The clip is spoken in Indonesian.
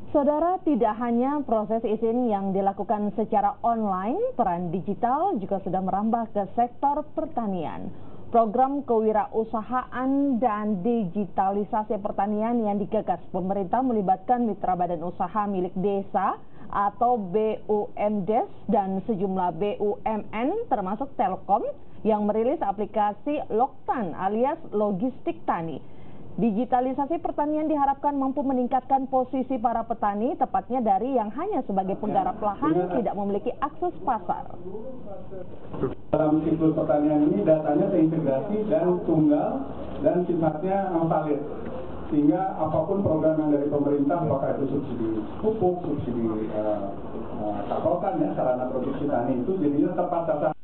Saudara, tidak hanya proses izin yang dilakukan secara online, peran digital juga sudah merambah ke sektor pertanian. Program kewirausahaan dan digitalisasi pertanian yang digagas pemerintah melibatkan mitra badan usaha milik desa atau BUMDes dan sejumlah BUMN termasuk Telkom yang merilis aplikasi Loktan alias Logistik Tani. Digitalisasi pertanian diharapkan mampu meningkatkan posisi para petani, tepatnya dari yang hanya sebagai penggarap lahan tidak memiliki akses pasar. Dalam siklus pertanian ini datanya terintegrasi dan tunggal dan sifatnya valid. Sehingga apapun program yang dari pemerintah, apakah itu subsidi pupuk, subsidi pasokan ya, sarana produksi tani itu jadinya tepat sasaran.